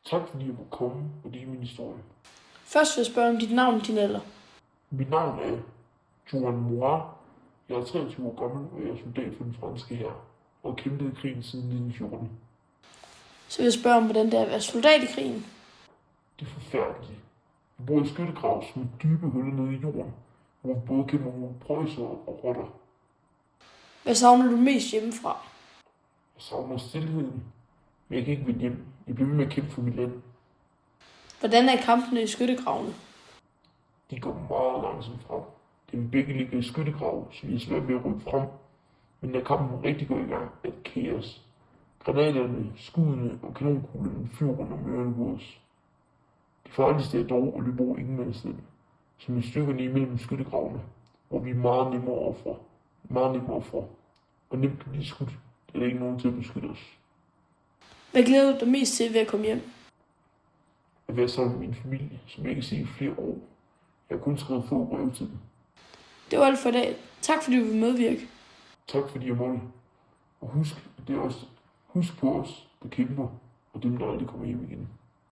Tak fordi jeg måtte komme og dele min historie. Først vil jeg spørge om dit navn og din alder. Mit navn er Joan Moir. Jeg er 23 år gammel, og jeg er soldat for den franske hær, og har kæmpet i krigen siden 1914. Så vil jeg spørge om, hvordan det er at være soldat i krigen. Det er forfærdeligt. Vi bor i skyttegrav som dybe huller nede i jorden, hvor vi både kæmper mod prøjser og rotter. Hvad savner du mest hjemmefra? Jeg savner stillheden, men jeg kan ikke vende hjem. Jeg bliver ved med at kæmpe for mit land. Hvordan er kampene i skyttegravene? De går meget langsomt frem. Dem begge ligger i skyttegrav, så vi er svært ved at rykke frem. Men når kampen rigtig går i gang, er det kaos. Granaterne, skuddene og kanonkuglerne flyver rundt om ørerne på os. Det farligste er dog at løbe over ingenmandsland, som er stykkerne imellem skyttegravene, hvor vi er meget nemmere ofre. Og nemt kan blive skudt, da der er ikke nogen til at beskytte os. Hvad glæder du dig mest til ved at komme hjem? At være sammen med min familie, som jeg ikke har set i flere år. Jeg har kun skrevet få breve til dem. Det var alt for i dag. Tak fordi du vil medvirke. Tak fordi jeg måtte. Og husk på os, der kæmper, og dem, der aldrig kommer hjem igen.